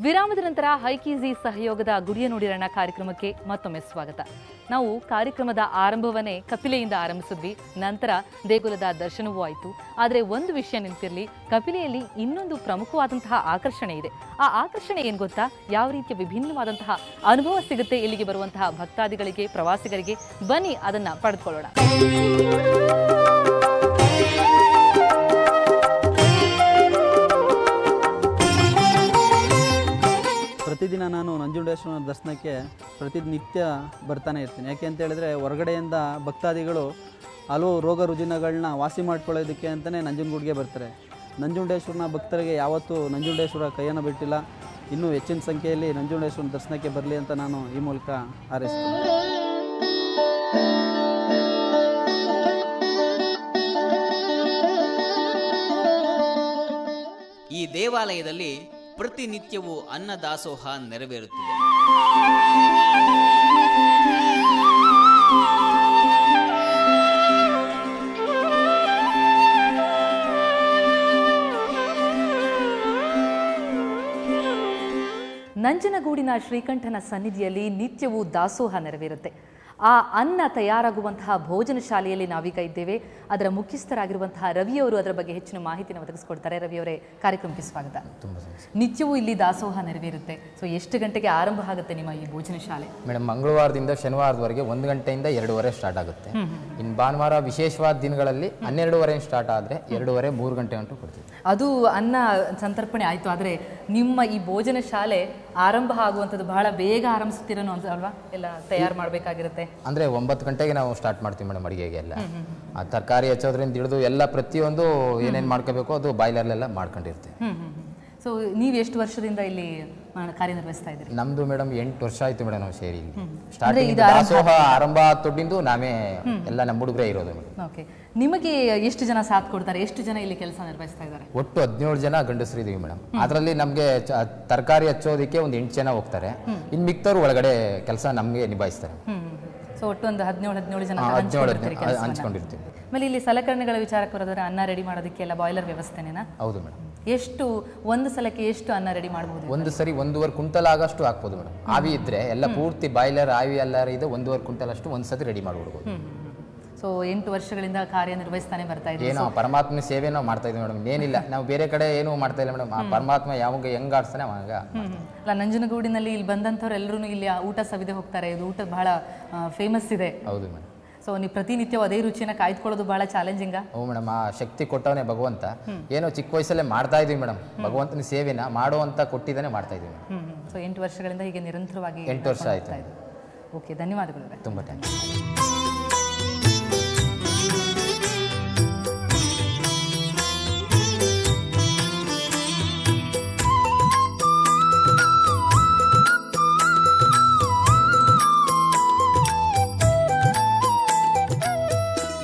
ವಿರಾಮದ ನಂತರ ಹೈಕೀಜಿ ಸಹಯೋಗದ ಗುಡಿಯ ನುಡಿರಣ ಕಾರ್ಯಕ್ರಮಕ್ಕೆ ಮತ್ತೊಮ್ಮೆ ಸ್ವಾಗತ. ನಾವು ಕಾರ್ಯಕ್ರಮದ ಆರಂಭವನ್ನೇ ಕಪಿಲೆಯಿಂದ ಆರಂಭಿಸಿದ್ವಿ. ನಂತರ ದೇಗುಲದ ದರ್ಶನವೂ ಆಯಿತು. ಆದರೆ ಒಂದು ವಿಷಯ ನಿಂತಿರಲಿ, ಕಪಿಲೆಯಲ್ಲಿ ಇನ್ನೊಂದು ಪ್ರಮುಖವಾದಂತಹ ಆಕರ್ಷಣೆ ಇದೆ. ಆ ಆಕರ್ಷಣೆ ಏನು ಗೊತ್ತಾ? ಯಾವ ರೀತಿಯ ವಿಭಿನ್ನವಾದಂತಹ ಅನುಭವ ಸಿಗುತ್ತೆ ಇಲ್ಲಿಗೆ ಬರುವಂತಹ ಭಕ್ತಾದಿಗಳಿಗೆ, ಪ್ರವಾಸಿಗರಿಗೆ. ಬನ್ನಿ ಅದನ್ನ ಪಡೆದುಕೊಳ್ಳೋಣ. ಪ್ರತಿದಿನ ನಾನು ನಂಜುಂಡೇಶ್ವರನ ದರ್ಶನಕ್ಕೆ ಪ್ರತಿನಿತ್ಯ ಬರ್ತಾನೆ ಇರ್ತೀನಿ. ಯಾಕೆ ಅಂತ ಹೇಳಿದ್ರೆ, ಹೊರಗಡೆಯಿಂದ ಭಕ್ತಾದಿಗಳು ಹಲವು ರೋಗ ರುಜಿನಗಳನ್ನ ವಾಸಿ ಮಾಡ್ಕೊಳ್ಳೋದಕ್ಕೆ ಅಂತಲೇ ನಂಜನಗೂಡಿಗೆ ಬರ್ತಾರೆ. ನಂಜುಂಡೇಶ್ವರನ ಭಕ್ತರಿಗೆ ಯಾವತ್ತೂ ನಂಜುಂಡೇಶ್ವರ ಕೈಯನ್ನು ಬಿಟ್ಟಿಲ್ಲ. ಇನ್ನೂ ಹೆಚ್ಚಿನ ಸಂಖ್ಯೆಯಲ್ಲಿ ನಂಜುಂಡೇಶ್ವರನ ದರ್ಶನಕ್ಕೆ ಬರಲಿ ಅಂತ ನಾನು ಈ ಮೂಲಕ ಹಾರೈಸ್ತೀನಿ. ಈ ದೇವಾಲಯದಲ್ಲಿ ಪ್ರತಿನಿತ್ಯವೂ ಅನ್ನದಾಸೋಹ ನೆರವೇರುತ್ತಿದೆ. ನಂಜನಗೂಡಿನ ಶ್ರೀಕಂಠನ ಸನ್ನಿಧಿಯಲ್ಲಿ ನಿತ್ಯವೂ ದಾಸೋಹ ನೆರವೇರುತ್ತೆ. ಆ ಅನ್ನ ತಯಾರಾಗುವಂತಹ ಭೋಜನ ಶಾಲೆಯಲ್ಲಿ ನಾವೀಗ ಇದ್ದೇವೆ. ಅದರ ಮುಖ್ಯಸ್ಥರಾಗಿರುವಂತಹ ರವಿಯವರು ಅದರ ಬಗ್ಗೆ ಹೆಚ್ಚಿನ ಮಾಹಿತಿಯನ್ನು ಒದಗಿಸಿಕೊಡ್ತಾರೆ. ರವಿಯವರೇ, ಕಾರ್ಯಕ್ರಮಕ್ಕೆ ಸ್ವಾಗತ. ನಿತ್ಯವೂ ಇಲ್ಲಿ ದಾಸೋಹ ನೆರವೇರುತ್ತೆ. ಸೊ ಎಷ್ಟು ಗಂಟೆಗೆ ಆರಂಭ ಆಗುತ್ತೆ ನಿಮ್ಮ ಈ ಭೋಜನ ಶಾಲೆ? ಮೇಡಮ್, ಮಂಗಳವಾರದಿಂದ ಶನಿವಾರದವರೆಗೆ 1 ಗಂಟೆಯಿಂದ 2:30 ಸ್ಟಾರ್ಟ್ ಆಗುತ್ತೆ. ಇನ್ನು ಭಾನುವಾರ ವಿಶೇಷವಾದ ದಿನಗಳಲ್ಲಿ 12:30 ಸ್ಟಾರ್ಟ್ ಆದರೆ 2:30, 3 ಗಂಟೆ ಗಂಟು ಕೊಡ್ತೀವಿ. ಅದು ಅನ್ನ ಸಂತರ್ಪಣೆ ಆಯಿತು. ಆದರೆ ನಿಮ್ಮ ಈ ಭೋಜನ ಶಾಲೆ ಆರಂಭ ಆಗುವಂಥದ್ದು ಬಹಳ ಬೇಗ ಆರಂಭಿಸ್ತೀರನೋ ಅಂತ ಅಲ್ವಾ? ಎಲ್ಲ ತಯಾರು ಮಾಡಬೇಕಾಗಿರುತ್ತೆ. ಅಂದರೆ 9 ಗಂಟೆಗೆ ನಾವು ಸ್ಟಾರ್ಟ್ ಮಾಡ್ತೀವಿ ಮೇಡಮ್ ಅಡುಗೆಗೆ. ಎಲ್ಲ ತರಕಾರಿ ಹೆಚ್ಚೋದ್ರಿಂದ ಹಿಡಿದು ಎಲ್ಲ ಪ್ರತಿಯೊಂದು ಏನೇನು ಮಾಡ್ಕೋಬೇಕು ಅದು ಬಾಯ್ಲರ್ಲೆಲ್ಲ ಮಾಡ್ಕೊಂಡಿರ್ತೀವಿ. ಸೊ ನೀವು ಎಷ್ಟು ವರ್ಷದಿಂದ ಇಲ್ಲಿ ಕಾರ್ಯನಿರ್ವಹಿಸ್ತಾ ಇದ್ದೀರಿ? ನಮ್ದು ಮೇಡಮ್ 8 ವರ್ಷ ಆಯ್ತು ಮೇಡಮ್ ನಾವು ಸೇರಿ. ಇಲ್ಲಿ ಸ್ಟಾರ್ಟಿಂಗ್ ದಾಸೋಹ ಆರಂಭ ತೊಟ್ಟಿಂದು ನಾವೇ ಎಲ್ಲ ನಮ್ಮ ಹುಡುಗರೇ ಇರೋದು ಮೇಡಮ್. ಓಕೆ, ನಿಮಗೆ ಎಷ್ಟು ಜನ ಸಾಥ್ ಕೊಡ್ತಾರೆ? ಎಷ್ಟು ಜನ ಇಲ್ಲಿ ಕೆಲಸ ನಿರ್ವಹಿಸ್ತಾ ಇದ್ದಾರೆ? ಒಟ್ಟು 17 ಜನ ಗಂಡಸರು ಇದೀವಿ ಮೇಡಮ್. ಅದರಲ್ಲಿ ನಮಗೆ ತರಕಾರಿ ಹಚ್ಚೋದಕ್ಕೆ ಒಂದು 8 ಜನ ಹೋಗ್ತಾರೆ. ಇನ್ನು ಮಿಕ್ತವ್ರು ಒಳಗಡೆ ಕೆಲಸ ನಮಗೆ ನಿಭಾಯಿಸ್ತಾರೆ. ಸೊ ಒಟ್ಟು ಒಂದು 17 ಜನ ಹಂಚ್ಕೊಂಡಿರ್ತೀವಿ. ಆಮೇಲೆ ಇಲ್ಲಿ ಸಲಕರಣೆಗಳ ವಿಚಾರಕ್ಕೆ ಬರೋದ್ರೆ ಅನ್ನ ರೆಡಿ ಮಾಡೋದಕ್ಕೆ ಎಲ್ಲ ಬಾಯ್ಲರ್ ವ್ಯವಸ್ಥೆನೇನಾ? ಹೌದು ಮೇಡಮ್. ಎಷ್ಟು ಒಂದು ಸಲಕ್ಕೆ ಎಷ್ಟು ಅನ್ನ ರೆಡಿ ಮಾಡಬಹುದು? ಒಂದು ಸರಿ 1.5 ಕ್ವಿಂಟಲ್ ಆಗಷ್ಟು ಹಾಕ್ಬೋದು ಮೇಡಮ್. ಆವಿ ಇದ್ರೆ ಎಲ್ಲ ಪೂರ್ತಿ ಬಾಯ್ಲರ್ ಆವಿ ಎಲ್ಲಾರು ಇದೆ 1.5 ಕ್ವಿಂಟಲ್ ಅಷ್ಟು ಒಂದ್ಸತಿ ರೆಡಿ ಮಾಡ್ಬಿಡ್ಬೋದು. ಸೊ 8 ವರ್ಷಗಳಿಂದ ಕಾರ್ಯನಿರ್ವಹಿಸ್ತಾನೆ ಬರ್ತಾ ಇದ್ದೀವಿ. ಏನೋ ಪರಮಾತ್ಮ ಸೇವೆ ನಾವು ಮಾಡ್ತಾ ಇದ್ದೀವಿ ಮೇಡಮ್. ಏನಿಲ್ಲ, ನಾವು ಬೇರೆ ಕಡೆ ಏನೂ ಮಾಡ್ತಾ ಇಲ್ಲ ಮೇಡಮ್. ಆ ಪರಮಾತ್ಮ ಯಾವಾಗ ಹೆಂಗ್ ಆಡ್ತಾನೆ ಅವಾಗ. ಅಲ್ಲ, ನಂಜನಗೂಡಿನಲ್ಲಿ ಇಲ್ಲಿ ಬಂದಂಥವ್ರು ಎಲ್ಲರೂ ಇಲ್ಲಿ ಊಟ ಸವಿದೆ ಹೋಗ್ತಾರೆ. ಇದು ಊಟ ಬಹಳ ಫೇಮಸ್ ಇದೆ. ಹೌದು ಮೇಡಮ್. ಸೊ ನೀವು ಪ್ರತಿನಿತ್ಯ ಅದೇ ರುಚಿನ ಕಾಯ್ದುಕೊಳ್ಳೋದು ಬಹಳ ಚಾಲೆಂಜಿಂಗ್. ಹ್ಞೂ ಮೇಡಮ್, ಆ ಶಕ್ತಿ ಕೊಟ್ಟವನೇ ಭಗವಂತ. ಏನೋ ಚಿಕ್ಕ ವಯಸ್ಸಲ್ಲೇ ಮಾಡ್ತಾ ಇದೀವಿ ಮೇಡಮ್. ಭಗವಂತನ ಸೇವೆನ ಮಾಡುವಂತ ಕೊಟ್ಟಿದ್ದಾನೆ ಮಾಡ್ತಾ ಇದೀವಿ. ಸೊ 8 ವರ್ಷಗಳಿಂದ ಹೀಗೆ ನಿರಂತರವಾಗಿ 8 ವರ್ಷ ಆಯ್ತು. ಓಕೆ, ಧನ್ಯವಾದಗಳು. ತುಂಬ ಥ್ಯಾಂಕ್ಸ್.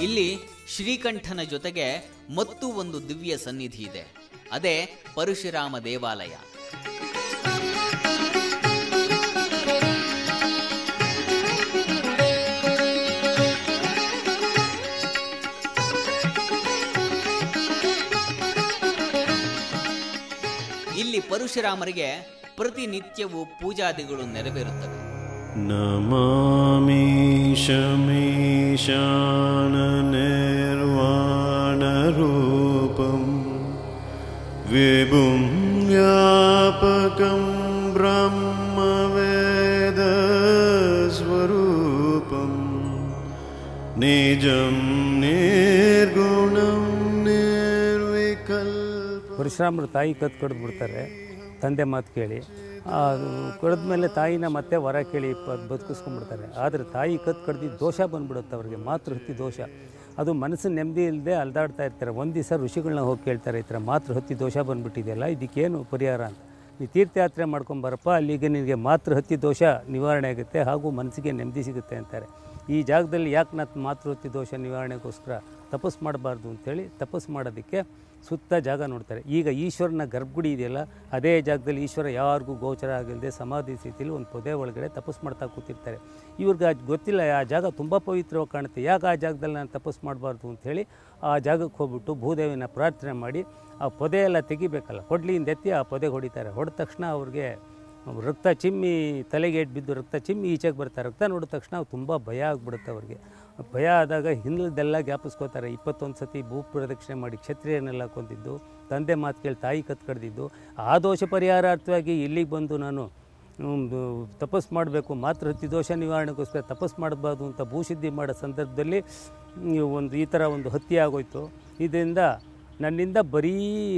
ಇಲ್ಲಿ ಶ್ರೀಕಂಠನ ಜೊತೆಗೆ ಮತ್ತು ಒಂದು ದಿವ್ಯ ಸನ್ನಿಧಿ ಇದೆ. ಅದೇ ಪರಶುರಾಮ ದೇವಾಲಯ. ಇಲ್ಲಿ ಪರಶುರಾಮರಿಗೆ ಪ್ರತಿನಿತ್ಯವೂ ಪೂಜಾದಿಗಳು ನೆರವೇರುತ್ತವೆ. ನಮಾಮಿ ಶಮೀಶಾನ ನಿರ್ವಾಣ ರೂಪಂ ವಿಭುಂ ವ್ಯಾಪಕಂ ಬ್ರಹ್ಮ ವೇದ ಸ್ವರೂಪಂ ನಿಜಂ ನಿರ್ಗುಣಂ ನಿರ್ವಿಕಲ್ಪ. ಪರಶುರಾಮರು ತಾಯಿ ಕದ್ದು ಬಿಡ್ತಾರೆ, ತಂದೆ ಮಾತು ಕೇಳಿ. ಕಡಿದ್ಮೇಲೆ ತಾಯಿನ ಮತ್ತೆ ವರ ಕೇಳಿ ಬದುಕಿಸ್ಕೊಂಡ್ಬಿಡ್ತಾರೆ. ಆದರೆ ತಾಯಿ ಕಡ್ದಿದ್ದು ದೋಷ ಬಂದ್ಬಿಡುತ್ತೆ ಅವ್ರಿಗೆ, ಮಾತೃಹತ್ಯೆ ದೋಷ. ಅದು ಮನಸ್ಸಿನ ನೆಮ್ಮದಿ ಇಲ್ಲದೆ ಅಲ್ದಾಡ್ತಾ ಇರ್ತಾರೆ. ಒಂದು ದಿವಸ ಋಷಿಗಳನ್ನ ಹೋಗಿ ಕೇಳ್ತಾರೆ, ಈ ಥರ ಮಾತೃಹತ್ಯೆ ದೋಷ ಬಂದುಬಿಟ್ಟಿದೆಯಲ್ಲ, ಇದಕ್ಕೇನು ಪರಿಹಾರ ಅಂತ. ನೀವು ತೀರ್ಥಯಾತ್ರೆ ಮಾಡ್ಕೊಂಬರಪ್ಪ, ಅಲ್ಲಿಗೆ ನಿನಗೆ ಮಾತೃಹತ್ಯೆ ದೋಷ ನಿವಾರಣೆ ಆಗುತ್ತೆ, ಹಾಗೂ ಮನಸ್ಸಿಗೆ ನೆಮ್ಮದಿ ಸಿಗುತ್ತೆ ಅಂತಾರೆ. ಈ ಜಾಗದಲ್ಲಿ ಯಾಕೆ ಮಾತೃಹತ್ಯೆ ದೋಷ ನಿವಾರಣೆಗೋಸ್ಕರ ತಪಸ್ಸು ಮಾಡಬಾರ್ದು ಅಂಥೇಳಿ ತಪಸ್ಸು ಮಾಡೋದಕ್ಕೆ ಸುತ್ತ ಜಾಗ ನೋಡ್ತಾರೆ. ಈಗ ಈಶ್ವರನ ಗರ್ಭಗುಡಿ ಇದೆಯಲ್ಲ, ಅದೇ ಜಾಗದಲ್ಲಿ ಈಶ್ವರ ಯಾರಿಗೂ ಗೋಚರ ಆಗಿಲ್ಲದೆ ಸಮಾಧಿ ಸ್ಥಿತಿಯಲ್ಲಿ ಒಂದು ಪೊದೆ ಒಳಗಡೆ ತಪಸ್ಸು ಮಾಡ್ತಾ ಕೂತಿರ್ತಾರೆ. ಇವ್ರಿಗೆ ಅದು ಗೊತ್ತಿಲ್ಲ, ಆ ಜಾಗ ತುಂಬ ಪವಿತ್ರವಾಗಿ ಕಾಣುತ್ತೆ, ಯಾಕೆ ಆ ಜಾಗದಲ್ಲಿ ನಾನು ತಪಸ್ಸು ಮಾಡಬಾರ್ದು ಅಂಥೇಳಿ ಆ ಜಾಗಕ್ಕೆ ಹೋಗ್ಬಿಟ್ಟು ಭೂದೇವಿನ ಪ್ರಾರ್ಥನೆ ಮಾಡಿ ಆ ಪೊದೆ ಎಲ್ಲ ತೆಗಿಬೇಕಲ್ಲ, ಕೊಡ್ಲಿಯಿಂದ ಎತ್ತಿ ಆ ಪೊದೆಗೆ ಹೊಡಿತಾರೆ. ಹೊಡೆದ ತಕ್ಷಣ ಅವ್ರಿಗೆ ರಕ್ತ ಚಿಮ್ಮಿ ತಲೆಗೆ ಏಟು ಬಿದ್ದು ರಕ್ತ ಚಿಮ್ಮಿ ಈಚೆಗೆ ಬರ್ತಾರೆ. ರಕ್ತ ನೋಡಿದ ತಕ್ಷಣ ತುಂಬ ಭಯ ಆಗಿಬಿಡುತ್ತೆ ಅವ್ರಿಗೆ. ಭಯ ಆದಾಗ ಹಿಂದೆಲ್ಲ ಜ್ಞಾಪಿಸ್ಕೋತಾರೆ. 21 ಸತಿ ಭೂ ಪ್ರದಕ್ಷಿಣೆ ಮಾಡಿ ಕ್ಷತ್ರಿಯರನ್ನೆಲ್ಲ ಕೊಂದಿದ್ದು, ತಂದೆ ಮಾತು ಕೇಳಿ ತಾಯಿ ಕತ್ಕಡ್ದಿದ್ದು, ಆ ದೋಷ ಪರಿಹಾರಾರ್ಥವಾಗಿ ಇಲ್ಲಿಗೆ ಬಂದು ನಾನು ತಪಸ್ಸು ಮಾಡಬೇಕು, ಮಾತೃಹತ್ಯೆ ದೋಷ ನಿವಾರಣೆಗೋಸ್ಕರ ತಪಸ್ಸು ಮಾಡಬಾರ್ದು ಅಂತ ಭೂಸಿದ್ಧಿ ಮಾಡೋ ಸಂದರ್ಭದಲ್ಲಿ ಈ ಥರ ಒಂದು ಹತ್ಯೆ ಆಗೋಯ್ತು. ಇದರಿಂದ ನನ್ನಿಂದ ಬರೀ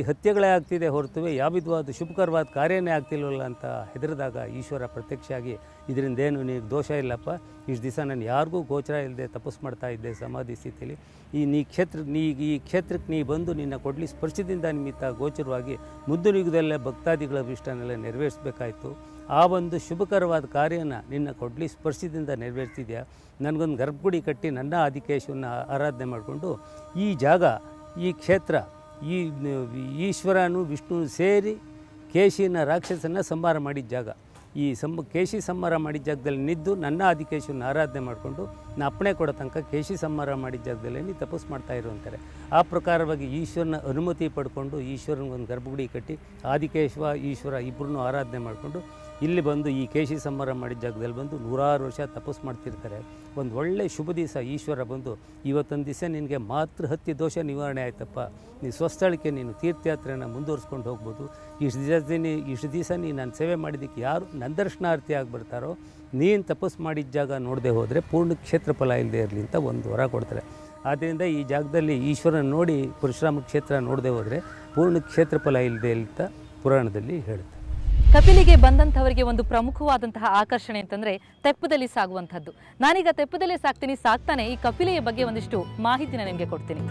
ಹತ್ಯೆಗಳೇ ಆಗ್ತಿದೆ ಹೊರತು ಯಾವ ವಿಧವಾದ ಶುಭಕರವಾದ ಕಾರ್ಯನೇ ಆಗ್ತಿಲ್ವಲ್ಲ ಅಂತ ಹೆದರಿದಾಗ ಈಶ್ವರ ಪ್ರತ್ಯಕ್ಷ ಆಗಿ ಇದರಿಂದ ಏನು ನೀನು ದೋಷ ಇಲ್ಲಪ್ಪ, ಇಷ್ಟು ದಿವಸ ನಾನು ಯಾರಿಗೂ ಗೋಚರ ಇಲ್ಲದೆ ತಪಸ್ಸು ಮಾಡ್ತಾ ಇದ್ದೆ ಸಮಾಧಿ ಸ್ಥಿತಿಯಲ್ಲಿ, ಈ ಕ್ಷೇತ್ರಕ್ಕೆ ನೀ ಬಂದು ನಿನ್ನ ಕೊಡಲಿ ಸ್ಪರ್ಶದಿಂದ ನಿಮಿತ್ತ ಗೋಚರವಾಗಿ ಮುಂದಿನ ಯುಗದಲ್ಲೇ ಭಕ್ತಾದಿಗಳ ಅಭಿಷ್ಟನೆಲ್ಲ ನೆರವೇರಿಸಬೇಕಾಯಿತು. ಆ ಒಂದು ಶುಭಕರವಾದ ಕಾರ್ಯನ ನಿನ್ನ ಕೊಡಲಿ ಸ್ಪರ್ಶದಿಂದ ನೆರವೇರಿಸಿದ್ಯಾ. ನನಗೊಂದು ಗರ್ಭಗುಡಿ ಕಟ್ಟಿ ನನ್ನ ಆದಿಕೇಶವನ್ನು ಆರಾಧನೆ ಮಾಡಿಕೊಂಡು ಈ ಜಾಗ, ಈ ಕ್ಷೇತ್ರ, ಈ ಈಶ್ವರನು ವಿಷ್ಣು ಸೇರಿ ಕೇಶಿನ ರಾಕ್ಷಸನ್ನು ಸಂಹಾರ ಮಾಡಿದ ಜಾಗ, ಈ ಕೇಶಿ ಸಂಹಾರ ಮಾಡಿದ ಜಾಗದಲ್ಲಿ ನಿದ್ದು ನನ್ನ ಆದಿಕೇಶವನ್ನು ಆರಾಧನೆ ಮಾಡಿಕೊಂಡು ನಾ ಅಪ್ಪಣೆ ಕೊಡೋ ತನಕ ಕೇಶಿ ಸಂಹಾರ ಮಾಡಿದ ಜಾಗದಲ್ಲೇ ನೀ ತಪಸ್ಸು ಮಾಡ್ತಾ ಇರು ಅಂತಾರೆ. ಆ ಪ್ರಕಾರವಾಗಿ ಈಶ್ವರನ ಅನುಮತಿ ಪಡ್ಕೊಂಡು ಈಶ್ವರನಿಗೊಂದು ಗರ್ಭಗುಡಿ ಕಟ್ಟಿ ಆದಿಕೇಶವ ಈಶ್ವರ ಇಬ್ಬರನ್ನೂ ಆರಾಧನೆ ಮಾಡಿಕೊಂಡು ಇಲ್ಲಿ ಬಂದು ಈ ಕೇಶಿ ಸಂಹಾರ ಮಾಡಿದ ಜಾಗದಲ್ಲಿ ಬಂದು 100 ವರ್ಷ ತಪಸ್ಸು ಮಾಡ್ತಿರ್ತಾರೆ. ಒಂದು ಒಳ್ಳೆಯ ಶುಭ ದಿವಸ ಈಶ್ವರ ಬಂದು ಇವತ್ತೊಂದು ದಿವಸ ನಿನಗೆ ಮಾತೃಹತ್ಯೆ ದೋಷ ನಿವಾರಣೆ ಆಯ್ತಪ್ಪ, ನೀ ಸ್ವಸ್ಥಳಕ್ಕೆ ನೀನು ತೀರ್ಥಯಾತ್ರೆಯನ್ನು ಮುಂದುವರಿಸ್ಕೊಂಡು ಹೋಗ್ಬೋದು. ಇಷ್ಟು ದಿವಸ ನೀನು ನಾನು ಸೇವೆ ಮಾಡಿದ್ದಕ್ಕೆ ಯಾರು ನನ್ನ ದರ್ಶನಾರ್ಥಿ ಆಗಿ ಬರ್ತಾರೋ, ನೀನು ತಪಸ್ಸು ಮಾಡಿದ ಜಾಗ ನೋಡದೆ ಹೋದರೆ ಪೂರ್ಣ ಕ್ಷೇತ್ರ ಫಲ ಇಲ್ಲದೆ ಇರಲಿ ಅಂತ ಒಂದು ವರ ಕೊಡ್ತಾರೆ. ಆದ್ದರಿಂದ ಈ ಜಾಗದಲ್ಲಿ ಈಶ್ವರನ ನೋಡಿ ಪರಶುರಾಮ ಕ್ಷೇತ್ರ ನೋಡದೆ ಹೋದರೆ ಪೂರ್ಣ ಕ್ಷೇತ್ರ ಫಲ ಇಲ್ಲದೆ ಅಂತ ಪುರಾಣದಲ್ಲಿ ಹೇಳುತ್ತೆ. ಕಪಿಲಿಗೆ ಬಂದಂಥವರಿಗೆ ಒಂದು ಪ್ರಮುಖವಾದಂತಹ ಆಕರ್ಷಣೆ ಅಂತಂದ್ರೆ ತೆಪ್ಪದಲ್ಲಿ ಸಾಗುವಂಥದ್ದು. ನಾನೀಗ ತೆಪ್ಪದಲ್ಲೇ ಸಾಕ್ತಾನೆ ಈ ಕಪಿಲೆಯ ಬಗ್ಗೆ ಒಂದಿಷ್ಟು ಮಾಹಿತಿನ ನಿಮಗೆ ಕೊಡ್ತೀನಿ.